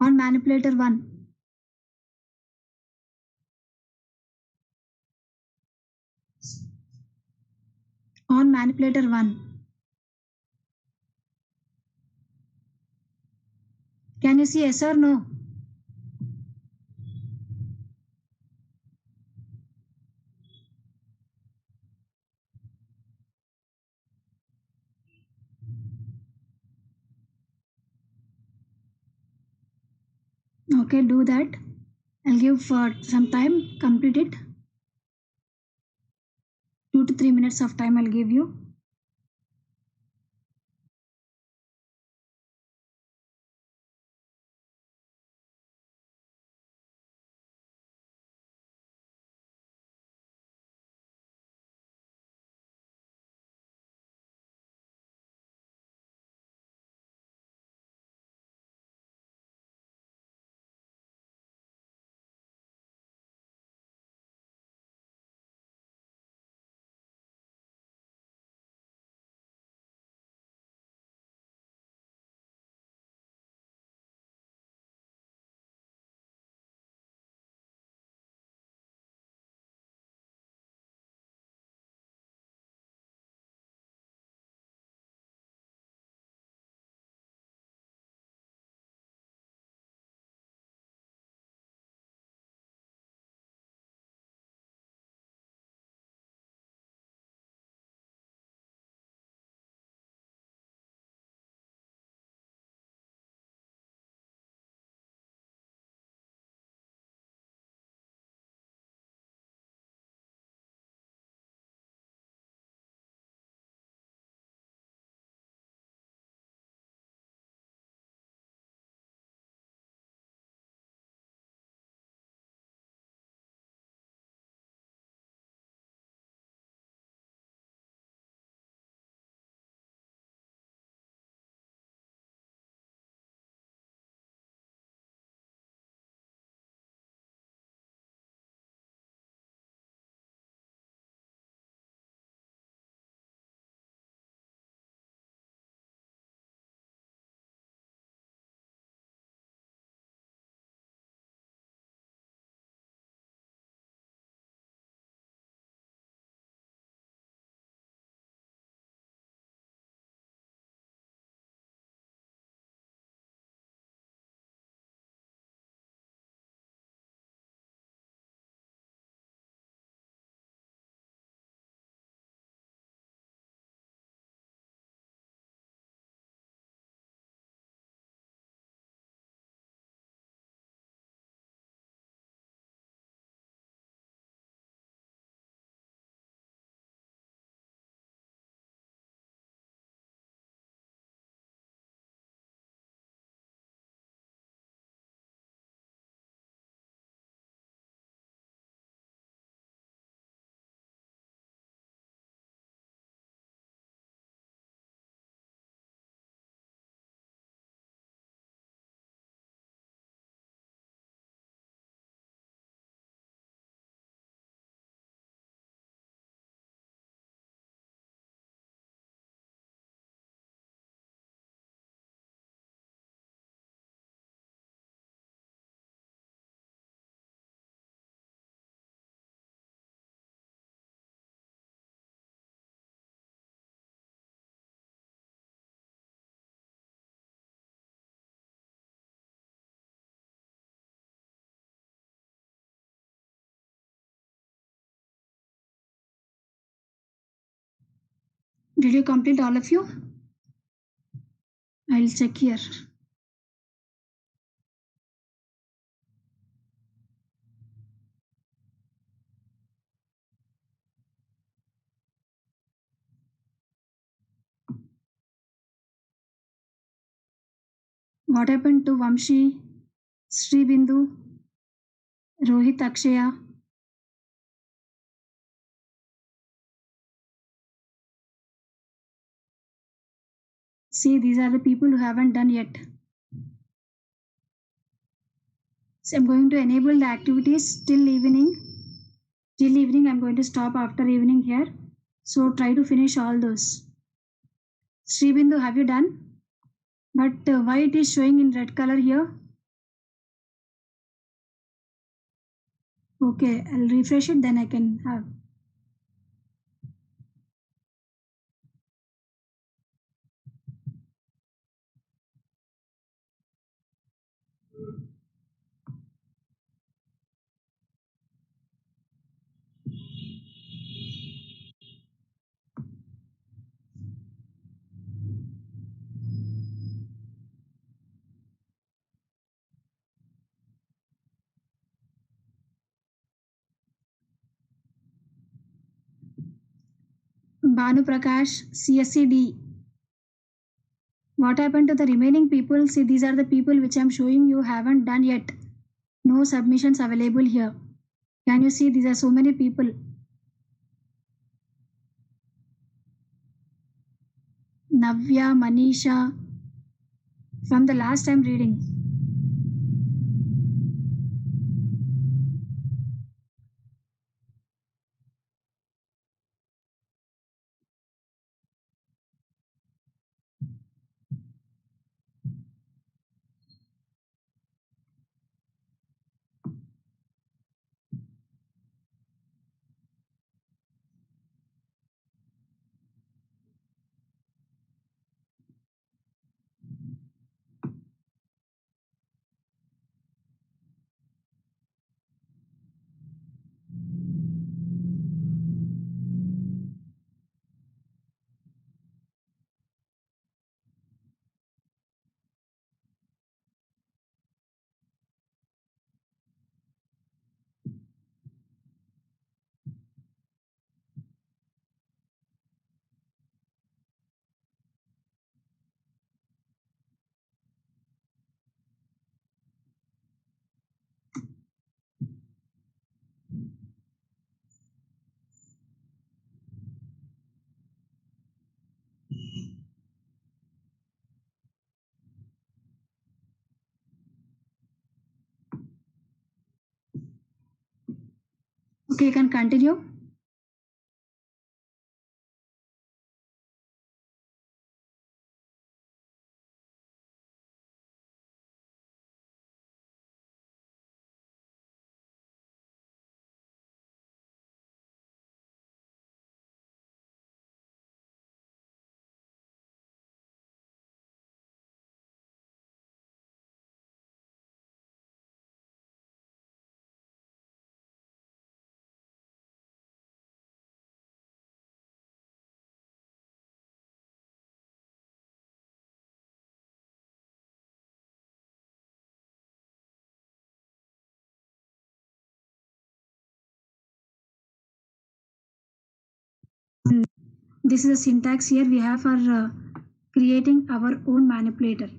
on manipulator 1? On manipulator 1. Can you see yes or no? Okay, do that. I'll give for some time, complete it. 2 to 3 minutes of time I'll give you. Did you complete all of you? I'll check here. What happened to Vamshi, Sri Bindu, Rohit Akshaya? See, these are the people who haven't done yet. So I'm going to enable the activities till evening. Till evening, I'm going to stop after evening here. So try to finish all those. Sri Bindu, have you done? But why it is showing in red color here? Okay, I'll refresh it, then I can have. Banu Prakash, CSCD. What happened to the remaining people? See, these are the people which I'm showing you haven't done yet. No submissions available here. Can you see these are so many people? Navya, Manisha. From the last time reading. Okay, you can continue. This is a syntax here we have for creating our own manipulator.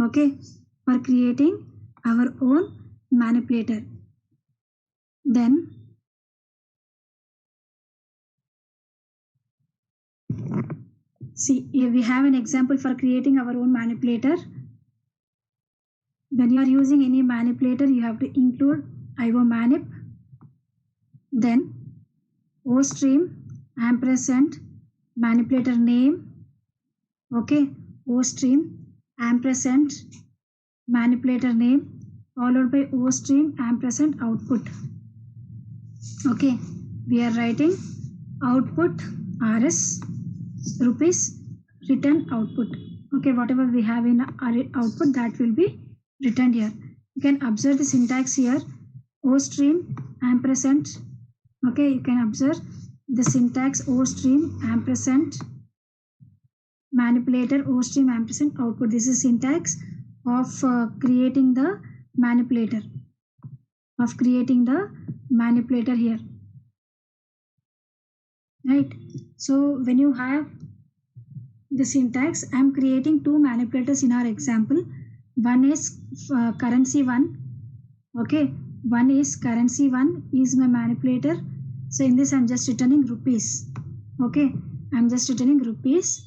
Okay, for creating our own manipulator. Then see, here we have an example for creating our own manipulator. When you are using any manipulator, you have to include iomanip, then ostream ampersand manipulator name. Okay, ostream ampersand manipulator name followed by ostream ampersand output. Okay, we are writing output rs rupees return output. Okay, whatever we have in our output, that will be written here. You can observe the syntax here. Ostream ampersand. Okay, you can observe the syntax ostream ampersand manipulator O stream ampersand output. This is syntax of creating the manipulator. Here, right? So when you have the syntax, I am creating two manipulators in our example. One is currency 1. Okay, one is currency 1 is my manipulator. So in this I am just returning rupees. Okay, I am just returning rupees.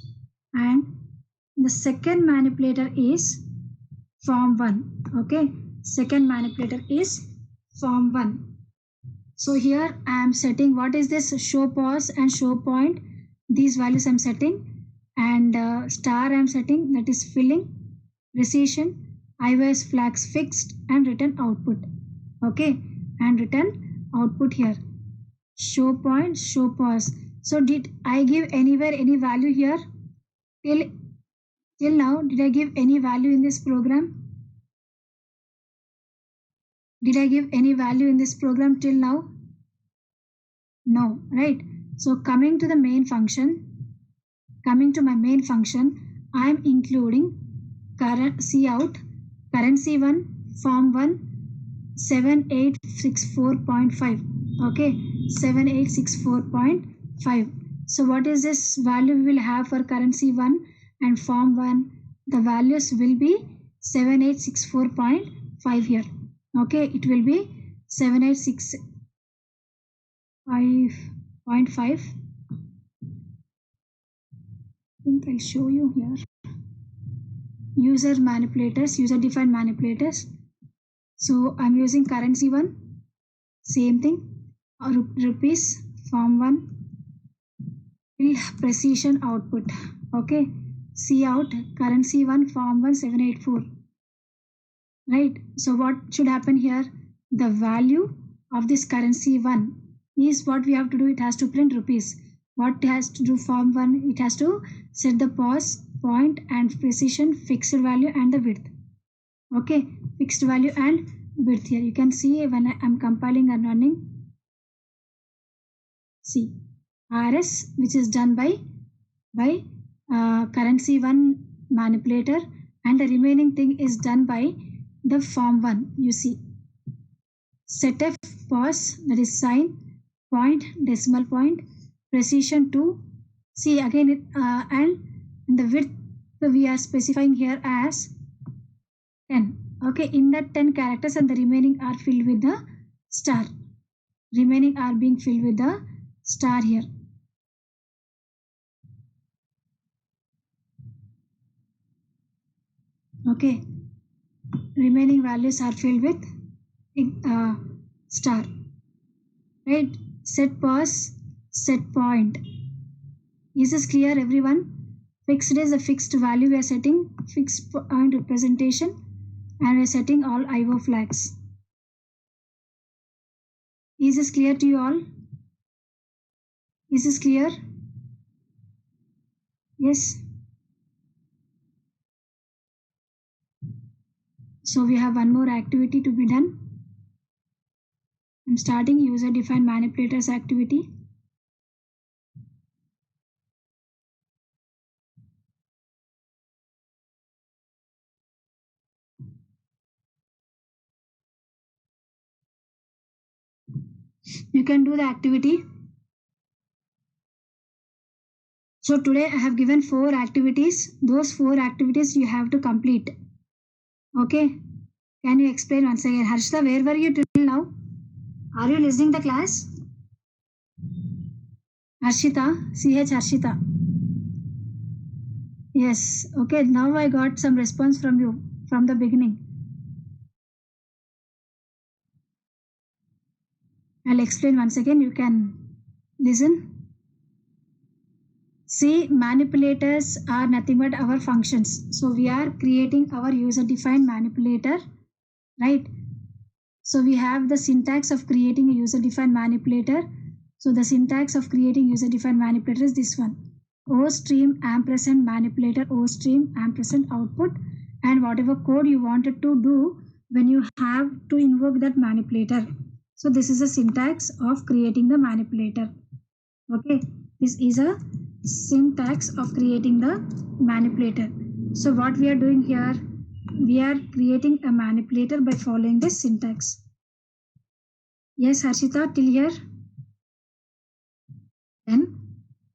And the second manipulator is form 1. Okay, second manipulator is form 1. So here I am setting, what is this? Show pause and show point. These values I am setting. And star I am setting, that is filling, precision, IOS flags fixed, and return output. Okay, and return output here. Show point, show pause. So did I give anywhere any value here? Till now, did I give any value in this program? Did I give any value in this program till now? No, right? So coming to the main function, coming to my main function, I am including cout, currency 1, form 1, 7864.5. Okay, 7864.5. So what is this value we will have for currency 1 and form 1? The values will be 7864.5 here. Okay, it will be 7865.5. I think I'll show you here. User manipulators, user defined manipulators. So I'm using currency 1, same thing, rupees, form 1, precision output. Okay, cout, currency 1, form 1, 784. Right, so what should happen here? The value of this currency 1 is what we have to do. It has to print rupees. What it has to do form 1? It has to set the pause, point, and precision, fixed value, and the width. Okay, fixed value and width here. You can see when I am compiling and running. See, RS, which is done by currency 1 manipulator, and the remaining thing is done by the form 1. You see, setf, pause, that is sign, point, decimal point, precision 2. See again, and the width we are specifying here as 10. Okay, in that 10 characters, and the remaining are filled with the star. Remaining are being filled with the star here. Okay, remaining values are filled with star. Right, set pause, set point. Is this clear, everyone? Fixed is a fixed value. We are setting fixed point representation, and we are setting all IO flags. Is this clear to you all? Is this clear? Yes. So we have one more activity to be done. I'm starting user defined manipulators activity. You can do the activity. So today I have given 4 activities. Those 4 activities you have to complete. Okay. Can you explain once again? Harshita, where were you till now? Are you listening the class? Harshita, CH Harshita. Yes. Okay. Now I got some response from you from the beginning. I'll explain once again. You can listen. See, manipulators are nothing but our functions. So we are creating our user defined manipulator, right? So we have the syntax of creating a user defined manipulator. So the syntax of creating user defined manipulator is this one: O stream ampersand manipulator, O stream ampersand output, and whatever code you wanted to do when you have to invoke that manipulator. So this is a syntax of creating the manipulator. Okay, this is a syntax of creating the manipulator. So what we are doing here, we are creating a manipulator by following this syntax. Yes, Harshita, till here? Then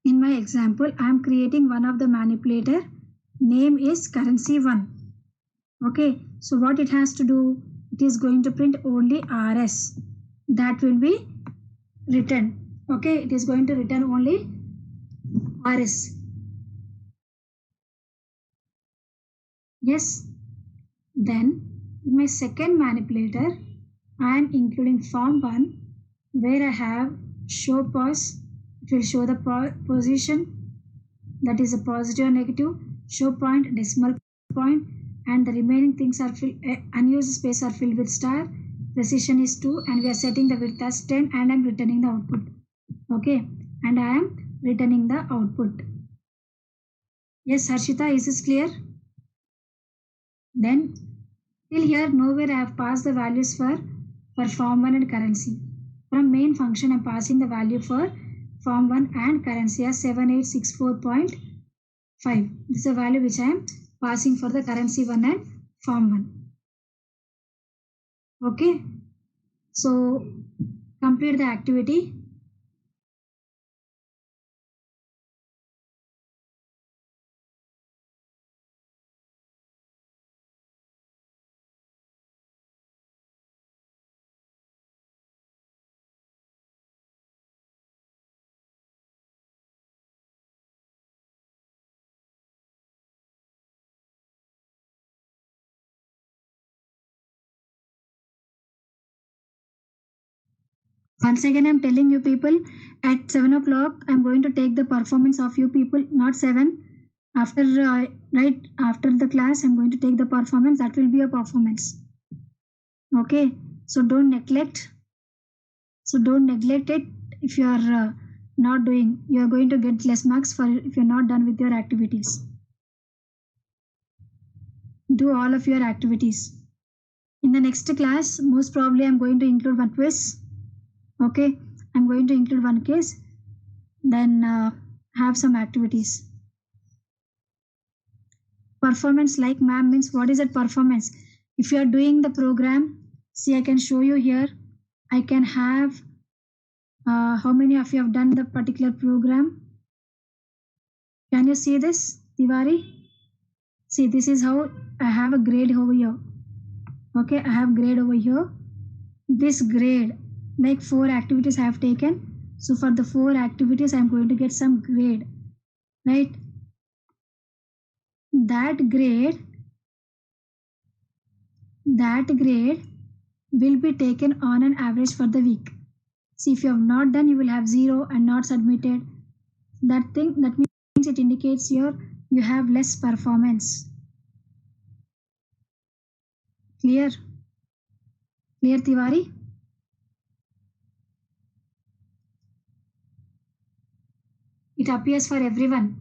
in my example, I am creating one of the manipulator. Name is currency1. Okay, so what it has to do, it is going to print only RS. That will be written. Okay, it is going to return only RS. Yes. Then in my second manipulator, I am including form1 where I have show pos. It will show the position, that is a positive or negative, show point, decimal point, and the remaining things are unused space are filled with star. Precision is 2 and we are setting the width as 10 and I am returning the output. Okay, and I am returning the output. Yes, Harshita, is this clear? Then till here nowhere I have passed the values for form1 and currency. From main function I am passing the value for form1 and currency as 7864.5. This is a value which I am passing for the currency1 and form1. Okay, so complete the activity. Once again, I'm telling you people, at 7 o'clock, I'm going to take the performance of you people, not 7. After, right after the class, I'm going to take the performance. That will be a performance. Okay, so don't neglect. So don't neglect it. If you are not doing, you are going to get less marks for if you're not done with your activities. Do all of your activities. In the next class, most probably I'm going to include one quiz. Okay, I'm going to include one case, then have some activities. Performance like ma'am means what is that performance? If you are doing the program, see I can show you here. I can have how many of you have done the particular program? Can you see this, Tiwari? See, this is how I have a grade over here. Okay, I have grade over here. This grade, like 4 activities I have taken. So for the 4 activities, I am going to get some grade, right? That grade will be taken on an average for the week. See, if you have not done, you will have 0 and not submitted. That means it indicates you have less performance. Clear? Clear, Tiwari? It appears for everyone.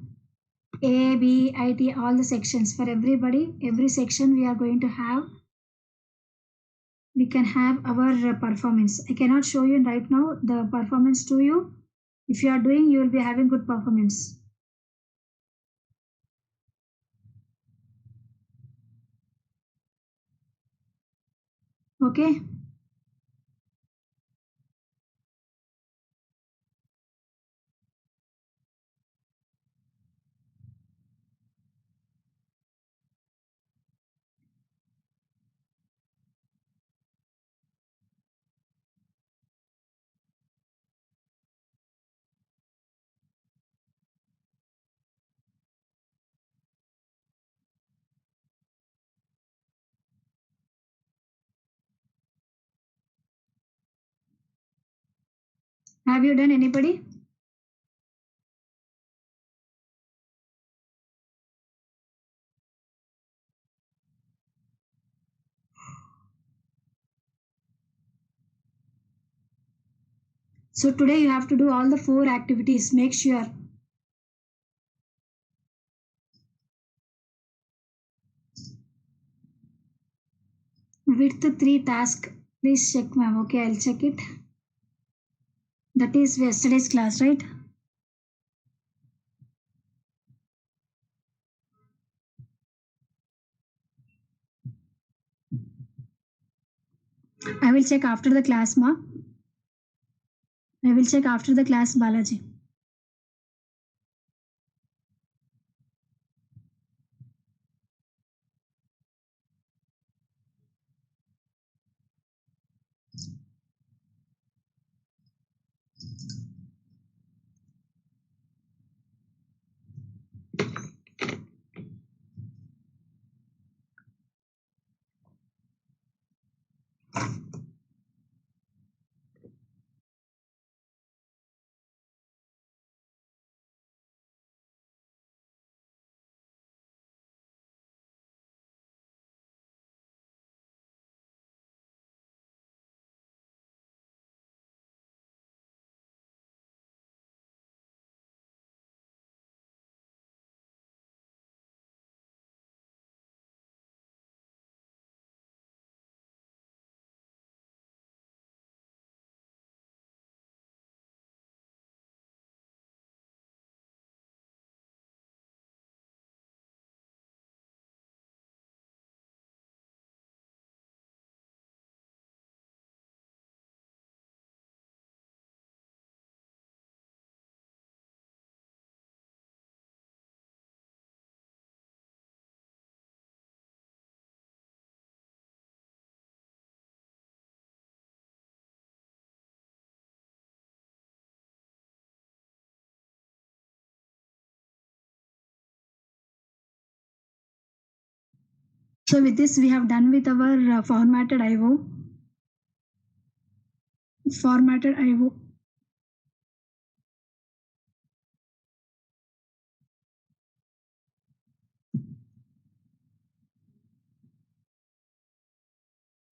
A, B, IT, all the sections. For everybody, every section we are going to have, we can have our performance. I cannot show you right now the performance to you. If you are doing, you will be having good performance. Okay. Have you done anybody? So today you have to do all the 4 activities. Make sure. Width 3 task. Please check, ma'am. Okay, I'll check it. That is yesterday's class, right? I will check after the class, ma. I will check after the class, Balaji. So with this, we have done with our formatted IO. Formatted IO.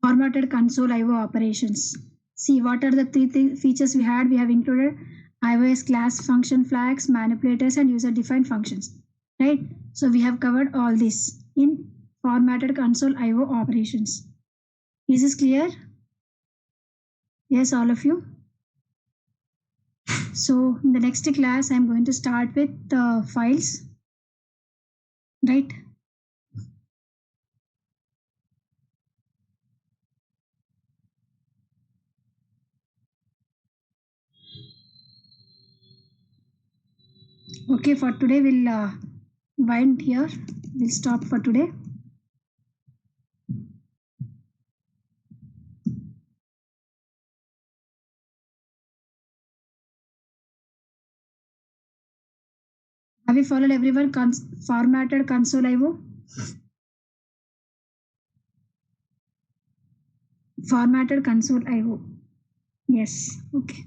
Formatted console IO operations. See what are the three features we had. We have included iOS class function flags, manipulators, and user-defined functions. Right? So we have covered all this in formatted console IO operations. Is this clear? Yes, all of you. So in the next class, I'm going to start with the files. Right? Okay, for today we'll wind here. We'll stop for today. Have you followed everyone? Formatted console IO? Formatted console IO. Yes. Okay.